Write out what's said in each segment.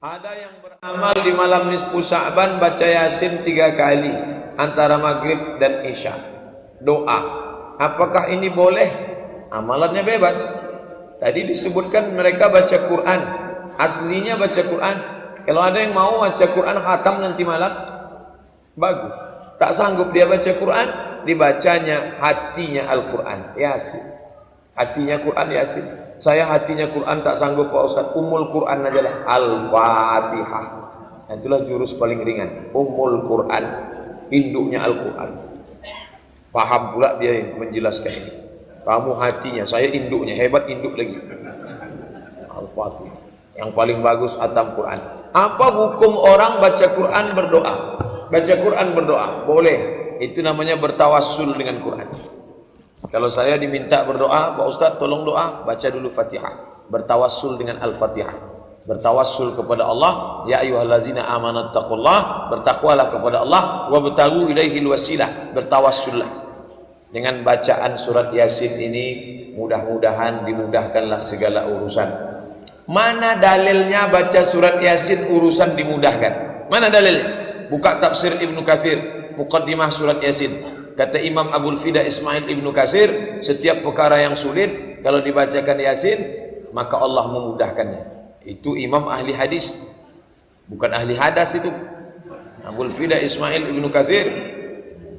Ada yang beramal di malam nisfu Sya'ban baca Yasin 3 kali antara maghrib dan isya. Doa. Apakah ini boleh? Amalannya bebas. Tadi disebutkan mereka baca Quran. Aslinya baca Quran. Kalau ada yang mau baca Quran khatam nanti malam, bagus. Tak sanggup dia baca Quran, dibacanya hatinya Al-Quran, Yasin. Hatinya Quran, Yasin. Saya hatinya Quran tak sanggup Pak Ustaz, Ummul Quran aja lah, Al-Fatihah. Itulah jurus paling ringan, Ummul Quran, induknya Al-Quran. Paham pula dia yang menjelaskan ini. Kamu hatinya, saya induknya, hebat induk lagi. Al-Fatihah. Yang paling bagus Atam Quran. Apa hukum orang baca Quran berdoa? Baca Quran berdoa, boleh. Itu namanya bertawassul dengan Quran. Kalau saya diminta berdoa, Pak Ustaz tolong doa, baca dulu Fatihah. Bertawassul dengan Al-Fatihah. Bertawassul kepada Allah, ya ayyuhallazina amanu taqullah, bertakwalah kepada Allah, wabtaghu ilaihil wasilah, bertawassullah. Dengan bacaan surat Yasin ini, mudah-mudahan dimudahkanlah segala urusan. Mana dalilnya baca surat Yasin urusan dimudahkan? Mana dalilnya? Buka tafsir Ibnu Katsir, muqaddimah surat Yasin. Kata Imam Abul Fida Ismail Ibnu Katsir, setiap perkara yang sulit kalau dibacakan Yasin, maka Allah memudahkannya. Itu imam ahli hadis, bukan ahli hadas itu. Abul Fida Ismail Ibnu Katsir.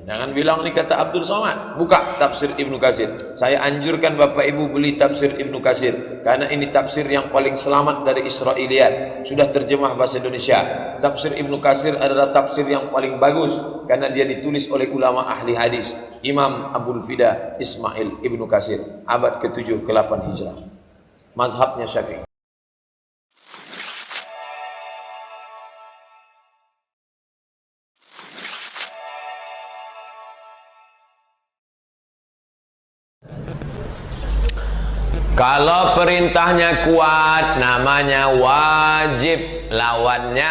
Jangan bilang ini kata Abdul Somad. Buka tafsir Ibnu Katsir. Saya anjurkan Bapak Ibu beli tafsir Ibnu Katsir, karena ini tafsir yang paling selamat dari Israiliyat. Sudah terjemah bahasa Indonesia. Tafsir Ibnu Katsir adalah tafsir yang paling bagus, karena dia ditulis oleh ulama ahli hadis, Imam Abul Fida Ismail Ibnu Katsir, abad ke-7 ke-8 Hijrah. Mazhabnya Syafi'i. Kalau perintahnya kuat, namanya wajib, lawannya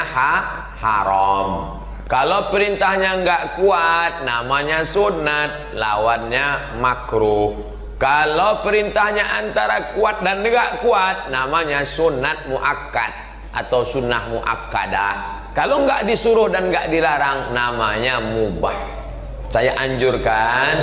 haram. Kalau perintahnya enggak kuat, namanya sunat, lawannya makruh. Kalau perintahnya antara kuat dan enggak kuat, namanya sunat muakkad atau sunnah muakkadah. Kalau enggak disuruh dan enggak dilarang, namanya mubah. Saya anjurkan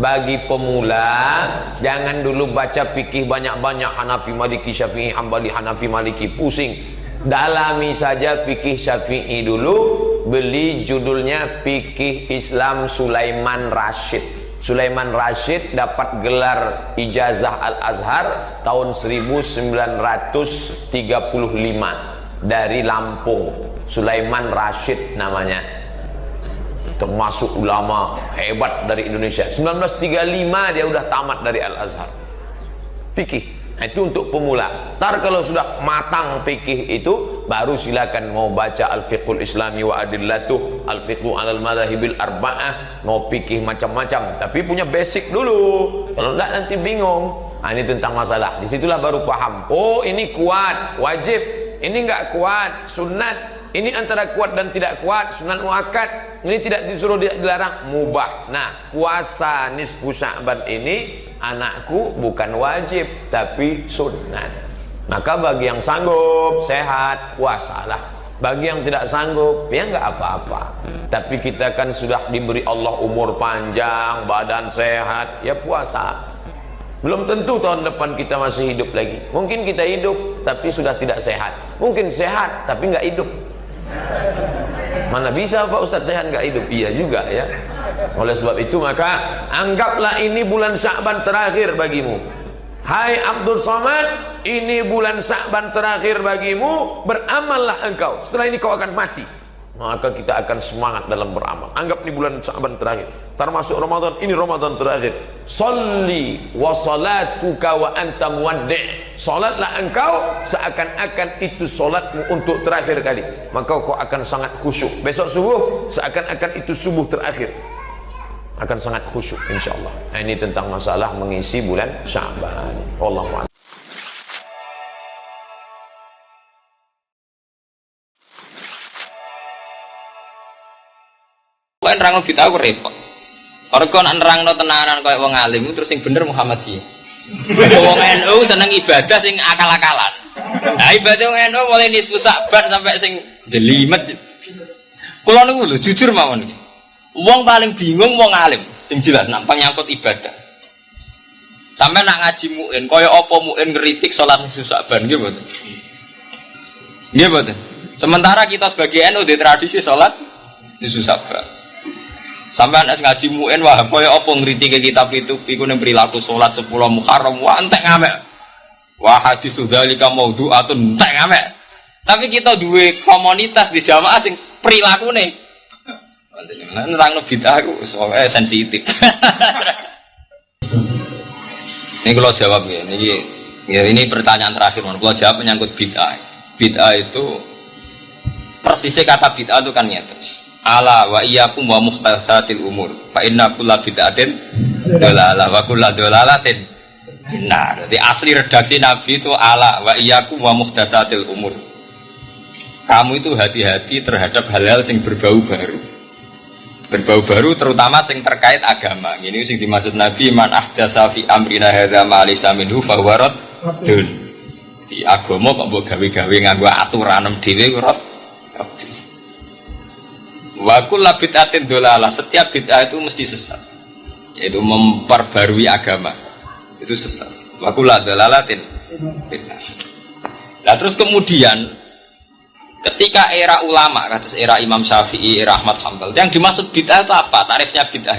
bagi pemula, jangan dulu baca fikih banyak-banyak, Hanafi, Maliki, Syafi'i, Hambali, Hanafi, Maliki, pusing. Dalami saja fikih Syafi'i dulu, beli judulnya Fikih Islam Sulaiman Rasyid. Sulaiman Rasyid dapat gelar Ijazah Al-Azhar tahun 1935 dari Lampung. Sulaiman Rasyid namanya. Termasuk ulama hebat dari Indonesia. 1935 dia udah tamat dari Al-Azhar. Fikih. Nah, itu untuk pemula. Ntar kalau sudah matang fikih itu, baru silakan mau baca Al-Fiqhul Islami wa Adillatuh, Al-Fiqhu alal Madhahibil Arba'ah, mau fikih macam-macam. Tapi punya basic dulu. Kalau enggak nanti bingung. Nah, ini tentang masalah. Disitulah baru paham. Oh, ini kuat, wajib. Ini enggak kuat, sunat. Ini antara kuat dan tidak kuat, sunat muakkad. Ini tidak disuruh dilarang, mubah. Nah, puasa nisfu Sya'ban ini anakku bukan wajib, tapi sunat. Maka bagi yang sanggup, sehat, puasalah. Bagi yang tidak sanggup, ya nggak apa-apa. Tapi kita kan sudah diberi Allah umur panjang, badan sehat, ya puasa. Belum tentu tahun depan kita masih hidup lagi. Mungkin kita hidup, tapi sudah tidak sehat. Mungkin sehat, tapi nggak hidup. Mana bisa Pak Ustadz sehat nggak hidup? Iya juga ya. Oleh sebab itu maka anggaplah ini bulan Sya'ban terakhir bagimu. Hai Abdul Somad, ini bulan Sya'ban terakhir bagimu, beramallah engkau. Setelah ini kau akan mati. Maka kita akan semangat dalam beramal. Anggap ini bulan Sya'ban terakhir. Termasuk Ramadan, ini Ramadan terakhir. Sholli wa salatuka wa anta muwaddi'. Salatlah engkau seakan-akan itu salatmu untuk terakhir kali. Maka kau akan sangat khusyuk. Besok subuh seakan-akan itu subuh terakhir. Akan sangat khusyuk insyaallah. Nah, ini tentang masalah mengisi bulan Sya'ban. Wallahu a'lam. Kowe nerangno bid'ah ku repot. Ora kok nerangno tenanan koyo wong alim terus sing bener Muhammadiyah. Wong NU seneng ibadah sing akal-akalan. Nah ibadah NU mulai nisfu Sa'ban sampai sing jelimet. Kula niku lho jujur mawon iki. Wong paling bingung wong alim sing jelas nampak nyangkut ibadah. Sampai nak ngaji muin, kaya apa muin ngeritik sholat nisfu Sa'ban nggih mboten? Nggih mboten. Sementara kita sebagai NU di tradisi sholat nisfu Sa'ban. Sampai anak ngaji muin wah kaya apa ngritik kitab itu iku ning perilaku sholat 10 Muharram wah entek ngamek. Wah hadis dzalika maudhu'atun entek ngamek. Tapi kita duwe komunitas di jamaah sing perilakune nerangno bid'ah ku soalnya sensitif. Ini kalau jawab ya, ini pertanyaan terakhir. Kalau jawab menyangkut bid'ah. Bid'ah itu persisnya kata bid'ah itu kan nyata. Ala wa iyyakum wa muhdatsatil umur. Fa inna kulla bid'atin dalalah wa kulla dalalatin benar. Jadi asli redaksi Nabi itu ala wa iyyakum wa muhdatsatil umur. Kamu itu hati-hati terhadap hal-hal yang berbau baru. Berbau baru terutama yang terkait agama. Ini yang dimaksud Nabi man ahdasa fi amrina hadza ma laysa minhu fa huwa raddun. Di agama kok mbok gawe-gawe nganggo aturan dhewe rad. Wa kullu bid'atin dolalah. Setiap bid'ah itu mesti sesat. Yaitu memperbarui agama. Itu sesat. Wa kullu dolalatin bid'ah. Nah terus kemudian ketika era ulama, kata era Imam Syafi'i, era Ahmad Hanbal, yang dimaksud bid'ah itu apa? Tarifnya bid'ah.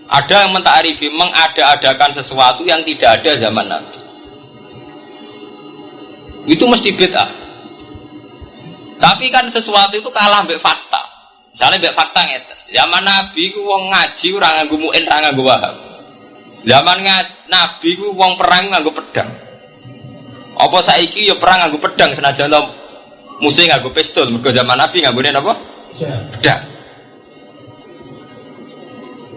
Ada yang mentarifi mengada-adakan sesuatu yang tidak ada zaman Nabi. Itu mesti bid'ah. Tapi kan sesuatu itu kalah mbek fakta. Misalnya mbek fakta ngeten. Zaman Nabi ku wong ngaji ora nganggo muin, ora nganggo wahab. Zaman Nabi ku wong perang nganggo pedang. Apa saiki ya perang nganggo pedang senajan musuh nganggo pistol, mergo zaman Nabi nganggone apa? Pedang.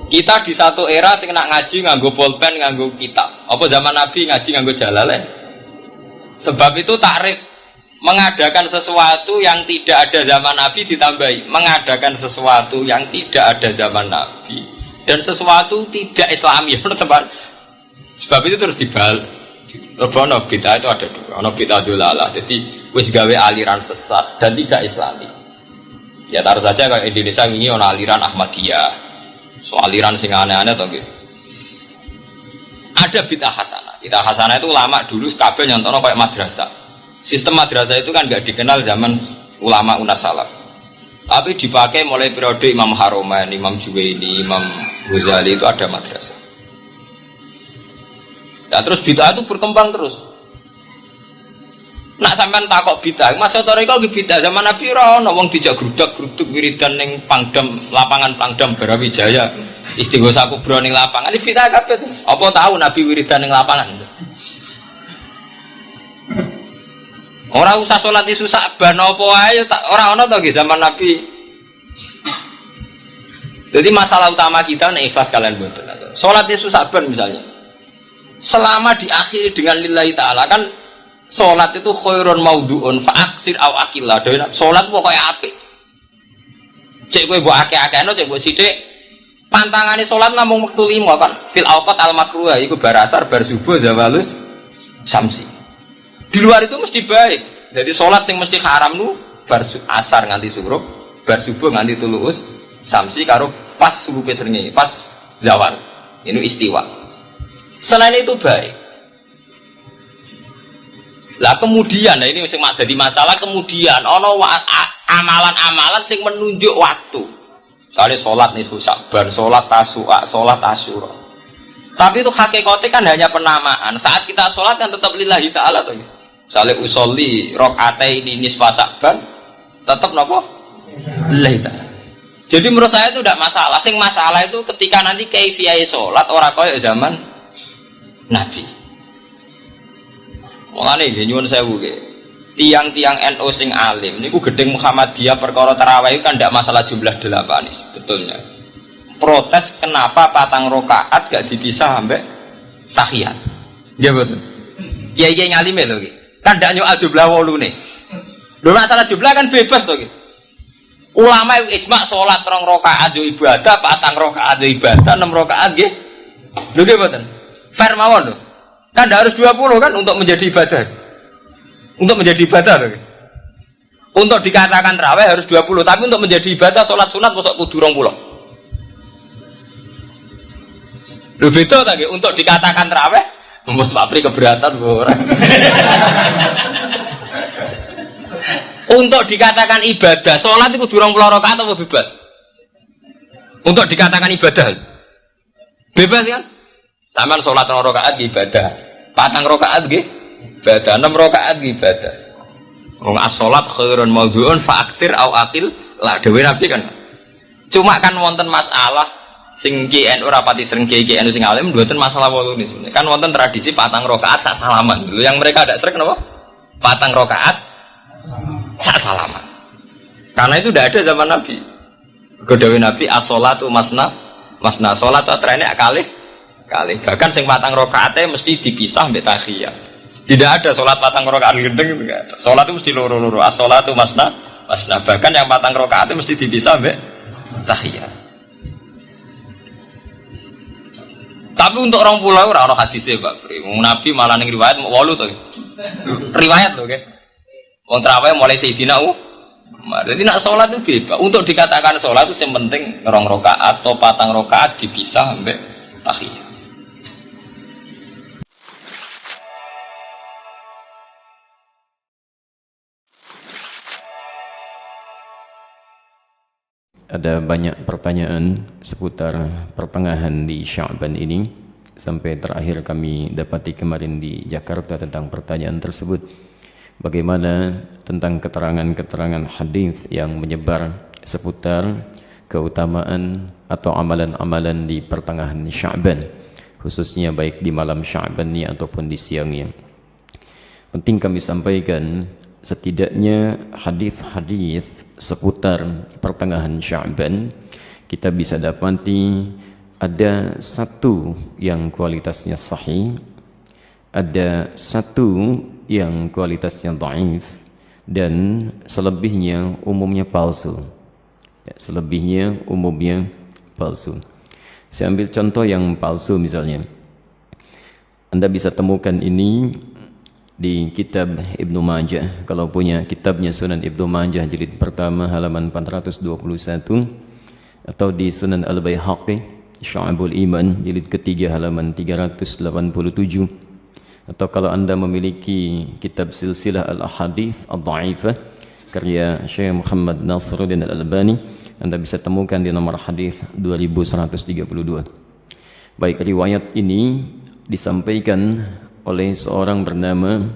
Kita di satu era sing nak ngaji nganggo pulpen, nganggo kitab. Apa zaman Nabi ngaji nganggo jalalain? Sebab itu takrif mengadakan sesuatu yang tidak ada zaman Nabi ditambahi mengadakan sesuatu yang tidak ada zaman Nabi dan sesuatu tidak Islami. Sebab itu terus dibalik. Ono bid'ah itu ada dua. Ono bid'ah dolalah. Jadi wis gawe aliran sesat dan tidak Islami. Ya taruh saja kalau Indonesia ini ono aliran Ahmadiyah. So aliran sing aneh-aneh to nggih. Ada bid'ah hasanah. Bid'ah hasanah itu ulama dulu kabeh nyontono kayak madrasah. Sistem madrasah itu kan nggak dikenal zaman ulama unas salaf. Tapi dipakai mulai periode Imam Haroman, Imam Juwaini, Imam Ghazali itu ada madrasah. Nah terus bid'ah itu berkembang terus. Nak sampean takok bid'ah, masa toriko ki bid'ah zaman Nabi ora ono wong dijak grudak-gruduk wiridan ning Pangdam, lapangan Pangdam Brawijaya. Istighosa kubra ning lapangan. Iki bid'ah kabeh to. Apa tahu Nabi wiridan ning lapangan? Ora usah salat isu Sa'ban apa wae ora ono to nggih zaman Nabi. Jadi masalah utama kita nek ikhlas kalian mboten. Salat isu Sa'ban misalnya. Selama diakhiri dengan lillahi ta'ala kan sholat itu khairun maudhu'un fa'aksir aw akillah. Sholat pokoknya apik. Cek kowe mbok akeh-akehno cek mbok sithik. Pantangane sholat namung wektu 5 kan. Fil awqat al makruha iku bar asar bar subuh zawalus samsi. Di luar itu mesti baik. Jadi sholat yang mesti haram nu bar asar nganti surup, bar subuh nganti tuluus samsi karo pas subuh srengenge, pas zawal. Ini istiwa. Selain itu baik. Lah kemudian, nah ini mesti jadi masalah kemudian ono amalan-amalan sing menunjuk waktu. Misalnya sholat nisfu Sa'ban, sholat Tasu'a, sholat Asyura. Tapi itu hakikatnya kan hanya penamaan. Saat kita sholat kan tetap lillahi ta'ala tuh. Misalnya usolli rok'ataini nisfa Sa'ban, tetap nopo lillahi ta'ala. Jadi menurut saya itu tidak masalah. Sing masalah itu ketika nanti kaifiyah sholat orang kaya zaman Nabi. Mulane nggih nyuwun sewu nggih. Tiang-tiang NU sing alim niku gedeng Muhammadiyah perkara tarawih kan ndak masalah jumlah 8 sebetulnya. Protes kenapa patang rakaat gak dipisah sampai tahiyat. Nggih betul. Kiai-kiai ngalime lho nggih. Kan ndak nyoal jumlah 8 nih. Lho masalah jumlah kan bebas to nggih. Ulama ijma salat 2 rakaat yo ibadah, patang rakaat yo ibadah, 6 rakaat nggih. Lho nggih mboten. Fair mawon loh. Kan tidak harus 20 kan untuk menjadi ibadah. Untuk menjadi ibadah loh. Untuk dikatakan terawih harus 20, tapi untuk menjadi ibadah sholat sunat mosok kudu 20. Lho beda ta nggih, untuk dikatakan terawih membuat Pak Pri keberatan orang. Untuk dikatakan ibadah sholat itu kudu 20 rakaat atau bebas? Untuk dikatakan ibadah bebas kan? Saman sholat 2 rakaat ibadah, 4 rakaat nggih ibadah, 6 rakaat ibadah. Wong as-sholat khairun maudhu'un fa'aktsir au aqil lah dewe Nabi kan. Cuma kan wonten masalah sing KN ora pati sering KN sing alim mboten masalah wolu niku. Kan wonten tradisi 4 rakaat sak salaman. Lho yang mereka ada sering napa? 4 rakaat sak salaman. Karena itu tidak ada zaman Nabi. Godawe Nabi as-sholatu masna salat atrene kali. Bahkan sing 4 rakaate mesti dipisah mbek tahiyat. Tidak ada sholat 4 rakaat gendeng itu enggak ada. Sholat itu mesti loro-loro. As-sholatu masna. Bahkan yang 4 rakaat itu mesti dipisah mbek tahiyat. Tapi untuk orang pulau ora ono hadise, Pak. Nabi malah ning riwayat 8 to. Riwayat lho nggih. Wong tarawih mulai Sayyidina jadi nak sholat itu bebas. Untuk dikatakan sholat itu yang penting 2 rakaat atau 4 rakaat dipisah mbek tahiyat. Ada banyak pertanyaan seputar pertengahan di Sya'ban ini. Sampai terakhir kami dapati kemarin di Jakarta tentang pertanyaan tersebut. Bagaimana tentang keterangan-keterangan hadis yang menyebar seputar keutamaan atau amalan-amalan di pertengahan Sya'ban, khususnya baik di malam Sya'bannya ataupun di siangnya. Penting kami sampaikan setidaknya hadis-hadis seputar pertengahan Sya'ban kita bisa dapati ada satu yang kualitasnya sahih, ada satu yang kualitasnya dhaif, dan selebihnya umumnya palsu. Selebihnya umumnya palsu. Saya ambil contoh yang palsu misalnya. Anda bisa temukan ini di kitab Ibnu Majah. Kalau punya kitabnya Sunan Ibnu Majah jilid pertama halaman 421, atau di Sunan Al-Baihaqi Syu'abul Iman jilid ketiga halaman 387, atau kalau Anda memiliki kitab Silsilah Al-Ahadits Ad-Dha'ifah karya Syekh Muhammad Nasiruddin Al-Albani, Anda bisa temukan di nomor hadis 2132. Baik, riwayat ini disampaikan oleh seorang bernama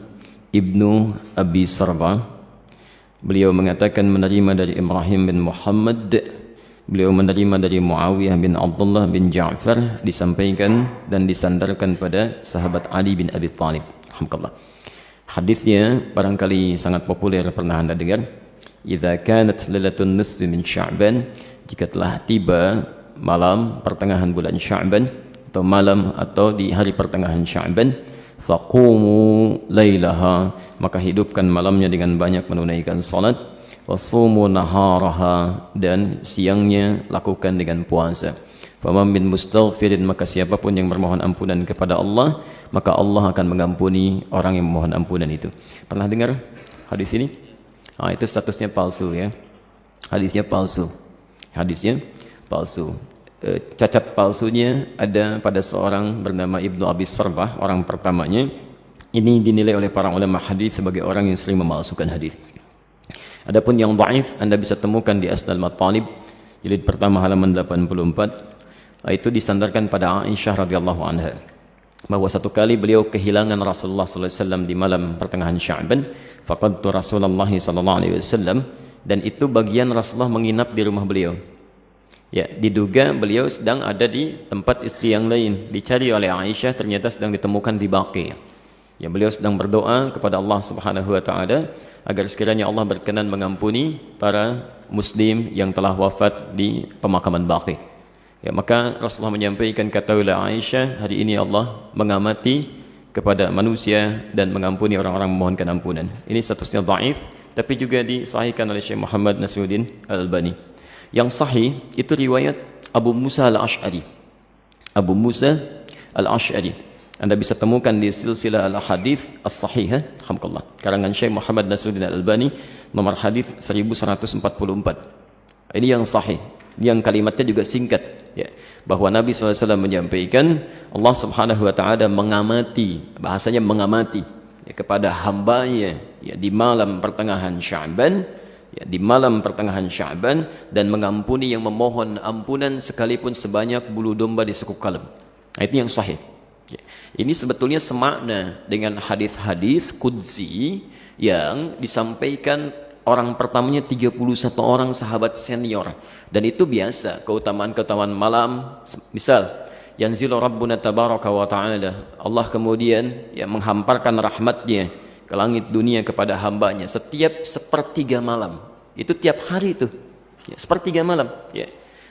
Ibnu Abi Sarba. Beliau mengatakan menerima dari Ibrahim bin Muhammad, beliau menerima dari Muawiyah bin Abdullah bin Ja'far, disampaikan dan disandarkan pada sahabat Ali bin Abi Thalib. Alhamdulillah. Hadisnya barangkali sangat populer, pernah Anda dengar. Idza kanat lailatun nisfi min Sya'ban, jika telah tiba malam pertengahan bulan Sya'ban atau malam atau di hari pertengahan Sya'ban, faqumu lailaha, maka hidupkan malamnya dengan banyak menunaikan salat, wasumu naharaha, dan siangnya lakukan dengan puasa. Faman min mustaghfirin, maka siapapun yang bermohon ampunan kepada Allah, maka Allah akan mengampuni orang yang memohon ampunan itu. Pernah dengar hadis ini? Itu statusnya palsu ya. Hadisnya palsu. Hadisnya palsu. Cacat palsunya ada pada seorang bernama Ibnu Abi Sarbah, orang pertamanya. Ini dinilai oleh para ulama hadis sebagai orang yang sering memalsukan hadis. Adapun yang dhaif Anda bisa temukan di Asnal Matalib jilid pertama halaman 84. Itu disandarkan pada Aisyah radhiyallahu anha bahwa satu kali beliau kehilangan Rasulullah sallallahu alaihi wasallam di malam pertengahan Sya'ban. Faqadtu Rasulullah sallallahu alaihi wasallam, dan itu bagian Rasulullah menginap di rumah beliau. Ya, diduga beliau sedang ada di tempat istri yang lain. Dicari oleh Aisyah, ternyata sedang ditemukan di Baqi. Ya, beliau sedang berdoa kepada Allah Subhanahu wa taala agar sekiranya Allah berkenan mengampuni para muslim yang telah wafat di pemakaman Baqi. Ya, maka Rasulullah menyampaikan, katakanlah Aisyah, hari ini Allah mengamati kepada manusia dan mengampuni orang-orang memohonkan ampunan. Ini statusnya dhaif, tapi juga disahihkan oleh Syekh Muhammad Nasiruddin Al-Albani. Yang sahih itu riwayat Abu Musa Al-Ash'ari. Abu Musa Al-Ash'ari. Anda bisa temukan di silsilah al-hadits as-sahihah, alhamdulillah, karangan Syekh Muhammad Nasruddin Al-Albani, nomor hadis 1144. Ini yang sahih, yang kalimatnya juga singkat, ya, bahwa Nabi SAW menyampaikan Allah Subhanahu wa taala mengamati, bahasanya mengamati, ya, kepada hambanya, ya, di malam pertengahan Sya'ban, ya, di malam pertengahan Sya'ban, dan mengampuni yang memohon ampunan sekalipun sebanyak bulu domba di sekuk kalam. Nah, itu yang sahih. Ya. Ini sebetulnya semakna dengan hadis-hadis qudsi yang disampaikan orang pertamanya 31 orang sahabat senior, dan itu biasa keutamaan-keutamaan malam. Misal yanzilu rabbuna tabaraka wa ta'ala, Allah kemudian ya menghamparkan rahmatnya ke langit dunia kepada hambanya setiap sepertiga malam. Itu tiap hari itu, ya, sepertiga malam, ya.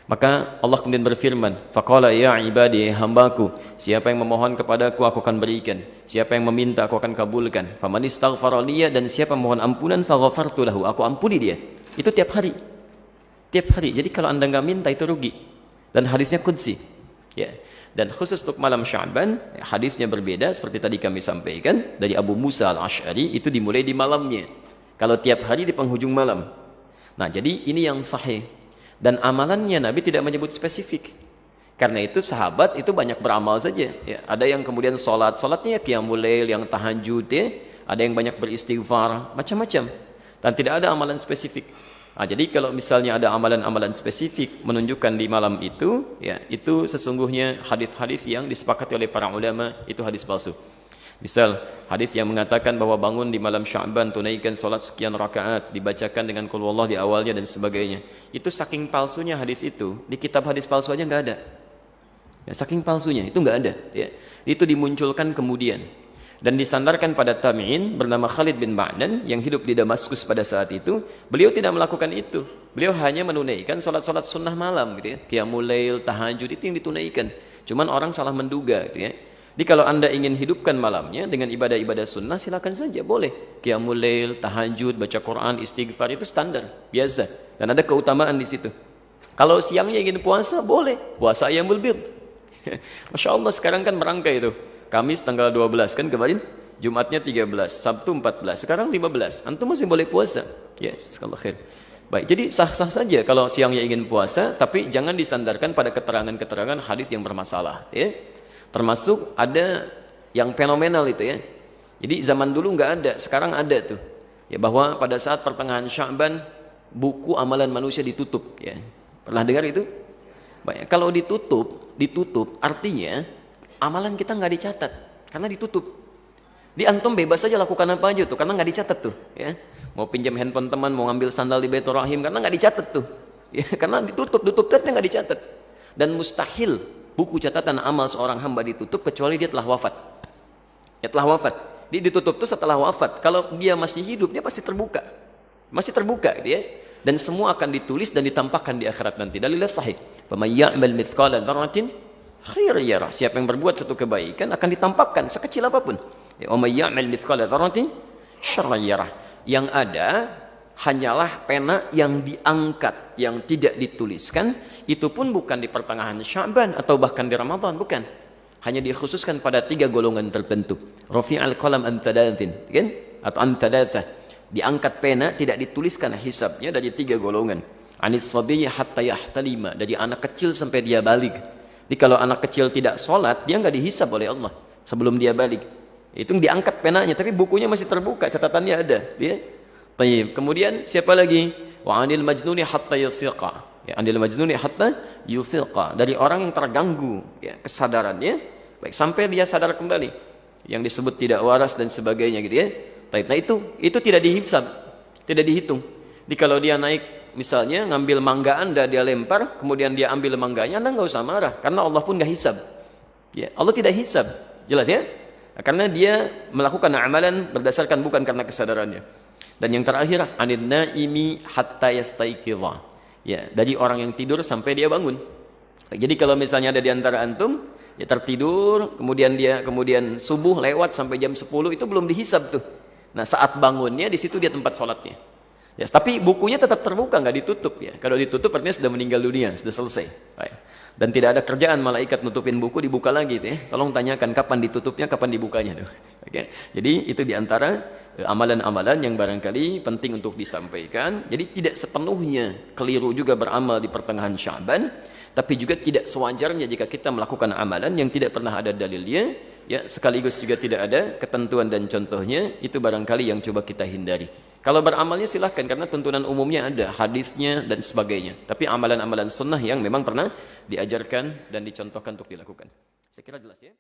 Maka Allah kemudian berfirman, faqala ya ibadi, hambaku, siapa yang memohon kepadaku aku akan berikan, siapa yang meminta aku akan kabulkan, faman istaghfara liya, dan siapa mohon ampunan faghafartu lahu, aku ampuni dia. Itu tiap hari, tiap hari. Jadi kalau anda nggak minta itu rugi, dan hadisnya qudsi, ya. Dan khusus untuk malam Sya'ban, hadisnya berbeda seperti tadi kami sampaikan dari Abu Musa al-Ash'ari, itu dimulai di malamnya. Kalau tiap hari di penghujung malam. Nah, jadi ini yang sahih. Dan amalannya Nabi tidak menyebut spesifik. Karena itu sahabat itu banyak beramal saja. Ya, ada yang kemudian salatnya qiyamul lail, yang tahajud, ya. Ada yang banyak beristighfar, macam-macam. Dan tidak ada amalan spesifik. Nah, jadi kalau misalnya ada amalan-amalan spesifik menunjukkan di malam itu, ya, itu sesungguhnya hadis-hadis yang disepakati oleh para ulama itu hadis palsu. Misal hadis yang mengatakan bahwa bangun di malam Sya'ban, tunaikan salat sekian rakaat, dibacakan dengan qul huwallah di awalnya dan sebagainya. Itu saking palsunya hadis itu, di kitab hadis palsu aja nggak ada. Ya, saking palsunya itu nggak ada. Ya. Itu dimunculkan kemudian dan disandarkan pada tabi'in bernama Khalid bin Ma'dan yang hidup di Damaskus pada saat itu. Beliau tidak melakukan itu. Beliau hanya menunaikan salat-salat sunnah malam, gitu ya. Qiyamul lail, tahajud, itu yang ditunaikan. Cuman orang salah menduga, gitu ya. Jadi kalau anda ingin hidupkan malamnya dengan ibadah-ibadah sunnah, silakan saja, boleh. Qiyamul lail, tahajud, baca Quran, istighfar, itu standar, biasa. Dan ada keutamaan di situ. Kalau siangnya ingin puasa, boleh. Puasa ayyamul bid. Masya Allah, sekarang kan merangkai itu. Kamis tanggal 12 kan kemarin, Jumatnya 13, Sabtu 14, sekarang 15. Antum masih boleh puasa. Ya, sekali khair. Baik, jadi sah-sah saja kalau siangnya ingin puasa, tapi jangan disandarkan pada keterangan-keterangan hadis yang bermasalah, ya. Termasuk ada yang fenomenal itu, ya. Jadi zaman dulu nggak ada, sekarang ada tuh. Ya, bahwa pada saat pertengahan Sya'ban buku amalan manusia ditutup, ya. Pernah dengar itu? Baik, kalau ditutup artinya amalan kita nggak dicatat karena ditutup. Di antum bebas saja lakukan apa aja tuh karena nggak dicatat tuh, ya. Mau pinjam handphone teman, mau ngambil sandal di Baitur Rahim karena nggak dicatat tuh. Ya, karena tutup ternyata nggak dicatat. Dan mustahil buku catatan amal seorang hamba ditutup kecuali dia telah wafat. Ya, telah wafat. Dia ditutup tuh setelah wafat. Kalau dia masih hidup, dia pasti terbuka. Masih terbuka, gitu ya. Dan semua akan ditulis dan ditampakkan di akhirat nanti. Dalilnya sahih. Faman ya'mal mithqala dzarratin khairan yarah. Siapa yang berbuat satu kebaikan akan ditampakkan sekecil apapun. Ya, wa may ya'mal mithqala dzarratin syarran yarah. Yang ada hanyalah pena yang diangkat, yang tidak dituliskan. Itu pun bukan di pertengahan Sya'ban atau bahkan di Ramadan, bukan. Hanya dikhususkan pada 3 golongan tertentu. Rafi'al qalam an thalathin, kan? Atau an thalathah. Diangkat pena, tidak dituliskan hisabnya dari 3 golongan. Anis sabiyyi hatta yahtalima, dari anak kecil sampai dia balik. Jadi kalau anak kecil tidak sholat, dia nggak dihisab oleh Allah sebelum dia balik. Itu diangkat penanya, tapi bukunya masih terbuka, catatannya ada. Ya. Tayyib. Kemudian siapa lagi? Wa anil majnuni hatta yufiqa. Ya, anil majnuni hatta yufiqa. Dari orang yang terganggu, ya, kesadarannya, baik sampai dia sadar kembali. Yang disebut tidak waras dan sebagainya, gitu ya. Baik. Nah itu tidak dihisab, tidak dihitung. Jadi kalau dia naik, misalnya ngambil mangga anda, dia lempar, kemudian dia ambil mangganya, anda nggak usah marah, karena Allah pun nggak hisab. Ya, Allah tidak hisab, jelas ya? Karena dia melakukan amalan berdasarkan bukan karena kesadarannya. Dan yang terakhir, anin naimi hatta yastaiqidha. Ya, dari orang yang tidur sampai dia bangun. Jadi kalau misalnya ada di antara antum, ya tertidur, kemudian subuh lewat sampai jam 10, itu belum dihisab tuh. Nah, saat bangunnya di situ dia tempat sholatnya. Ya, tapi bukunya tetap terbuka, nggak ditutup, ya. Kalau ditutup artinya sudah meninggal dunia, sudah selesai. Baik. Dan tidak ada kerjaan malaikat nutupin buku dibuka lagi ya. Tolong tanyakan kapan ditutupnya, kapan dibukanya tuh. Oke. Jadi itu diantara amalan-amalan yang barangkali penting untuk disampaikan. Jadi tidak sepenuhnya keliru juga beramal di pertengahan Sya'ban, tapi juga tidak sewajarnya jika kita melakukan amalan yang tidak pernah ada dalilnya, ya, sekaligus juga tidak ada ketentuan dan contohnya, itu barangkali yang coba kita hindari. Kalau beramalnya silahkan, karena tuntunan umumnya ada, hadisnya dan sebagainya. Tapi amalan-amalan sunnah yang memang pernah diajarkan dan dicontohkan untuk dilakukan. Saya kira jelas ya.